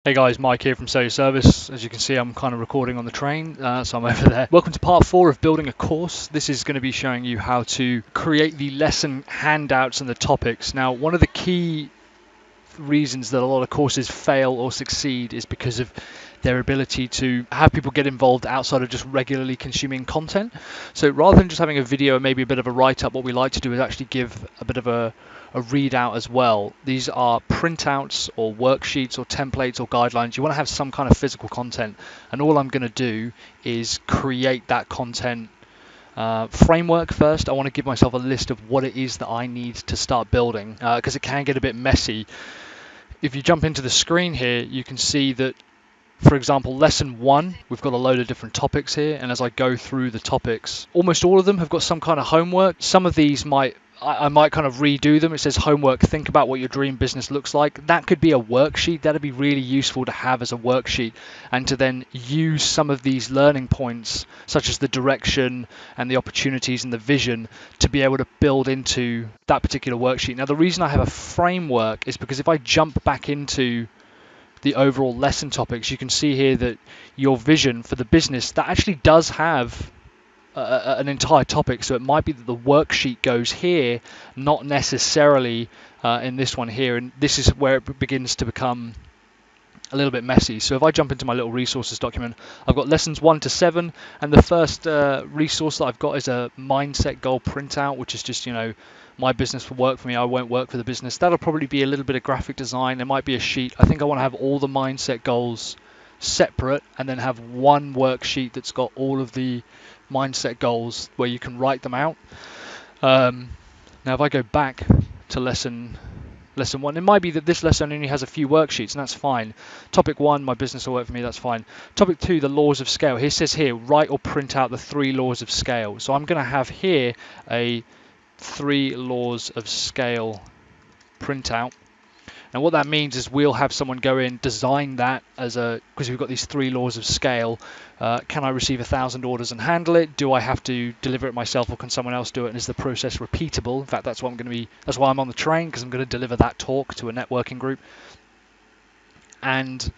Hey guys, Mike here from Sell Your Service. As you can see, I'm kind of recording on the train, so I'm over there. Welcome to part 4 of building a course. This is going to be showing you how to create the lesson handouts and the topics. Now, one of the key reasons that a lot of courses fail or succeed is because of their ability to have people get involved outside of just regularly consuming content. So rather than just having a video and maybe a bit of a write-up, what we like to do is actually give a bit of a readout as well. These are printouts or worksheets or templates or guidelines. You want to have some kind of physical content, and all I'm going to do is create that content framework first. I want to give myself a list of what it is that I need to start building, because it can get a bit messy. If you jump into the screen here, you can see that, for example, lesson 1, we've got a load of different topics here, and as I go through the topics, almost all of them have got some kind of homework. Some of these I might kind of redo them. It says homework, think about what your dream business looks like. That could be a worksheet. That'd be really useful to have as a worksheet, and to then use some of these learning points, such as the direction and the opportunities and the vision, to be able to build into that particular worksheet. Now, the reason I have a framework is because if I jump back into the overall lesson topics, you can see here that your vision for the business, that actually does have an entire topic. So it might be that the worksheet goes here, not necessarily in this one here, and this is where it begins to become a little bit messy. So if I jump into my little resources document, I've got lessons 1 to 7, and the first resource that I've got is a mindset goal printout, which is just, my business will work for me, I won't work for the business. That'll probably be a little bit of graphic design. There might be a sheet. I think I want to have all the mindset goals separate, and then have one worksheet that's got all of the mindset goals where you can write them out. Now if I go back to lesson 1, it might be that this lesson only has a few worksheets, and that's fine. Topic 1, my business will work for me, that's fine. Topic 2, the laws of scale. Here says here, write or print out the 3 laws of scale. So I'm going to have here a 3 laws of scale printout. And what that means is we'll have someone go in, design that because we've got these 3 laws of scale. Can I receive 1,000 orders and handle it? Do I have to deliver it myself, or can someone else do it? And is the process repeatable? In fact, that's why I'm on the train, because I'm going to deliver that talk to a networking group. And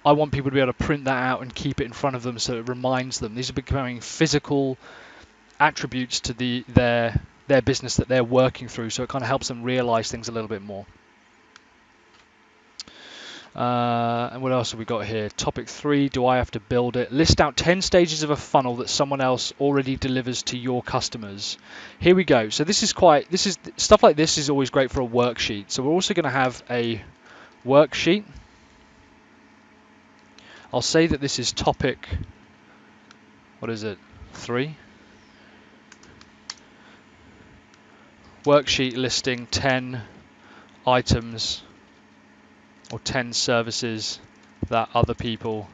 I want people to be able to print that out and keep it in front of them so it reminds them. These are becoming physical attributes to their business that they're working through, so it kind of helps them realize things a little bit more. And what else have we got here? Topic 3, do I have to build it? List out 10 stages of a funnel that someone else already delivers to your customers. Here we go. So stuff like this is always great for a worksheet. So we're also going to have a worksheet. I'll say that this is topic, what is it, 3? Worksheet listing 10 items or 10 services that other people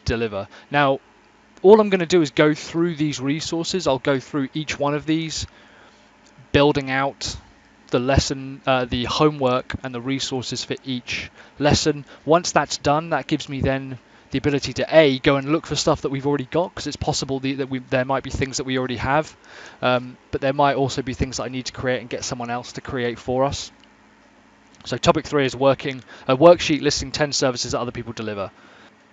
deliver. Now, all I'm going to do is go through these resources. I'll go through each one of these, building out the lesson, the homework and the resources for each lesson. Once that's done, that gives me then the ability to go and look for stuff that we've already got, because it's possible that there might be things that we already have, but there might also be things that I need to create and get someone else to create for us. So topic 3 is a worksheet listing 10 services that other people deliver.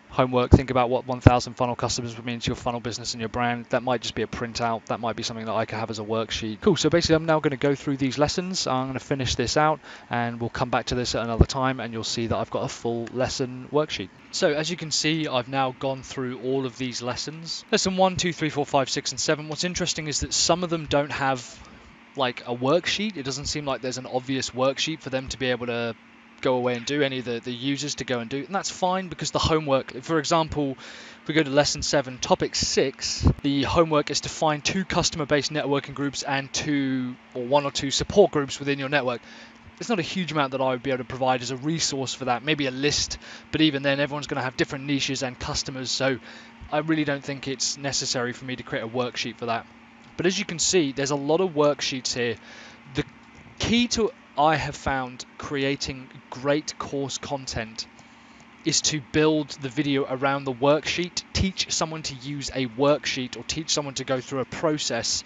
Homework, think about what 1,000 funnel customers would mean to your funnel business and your brand. That might just be a printout. That might be something that I could have as a worksheet. Cool, so basically I'm now going to go through these lessons. I'm going to finish this out, and we'll come back to this at another time, and you'll see that I've got a full lesson worksheet. So as you can see, I've now gone through all of these lessons. Lesson 1, 2, 3, 4, 5, 6, and 7. What's interesting is that some of them don't have like a worksheet. It doesn't seem like there's an obvious worksheet for them to be able to go away and do, any of the users to go and do, and that's fine, because the homework, for example, if we go to lesson 7, topic 6, the homework is to find 2 customer-based networking groups and 1 or 2 support groups within your network. There's not a huge amount that I would be able to provide as a resource for that, maybe a list, but even then everyone's going to have different niches and customers, so I really don't think it's necessary for me to create a worksheet for that. But as you can see, there's a lot of worksheets here. The key to, I have found, creating great course content is to build the video around the worksheet. Teach someone to use a worksheet, or teach someone to go through a process,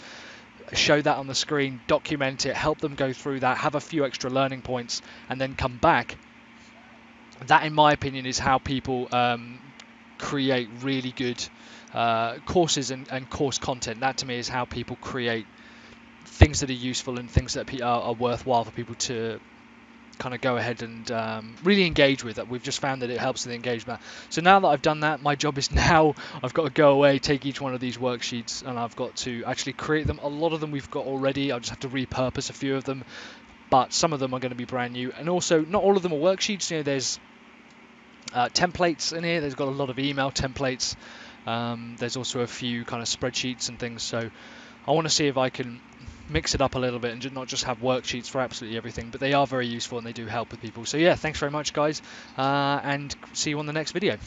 show that on the screen, document it, help them go through that, have a few extra learning points, and then come back that, in my opinion, is how people create really good courses and course content. That to me is how people create things that are useful and things that are worthwhile for people to kind of go ahead and really engage with. That we've just found that it helps with the engagement. So now that I've done that, my job is now I've got to go away, take each one of these worksheets, and I've got to actually create them. A lot of them we've got already. I'll just have to repurpose a few of them, but some of them are going to be brand new. And also, not all of them are worksheets. You know, there's templates in here. There's got a lot of email templates. There's also a few kind of spreadsheets and things. So I want to see if I can mix it up a little bit and not just have worksheets for absolutely everything, but they are very useful and they do help with people. So yeah, thanks very much, guys, and see you on the next video.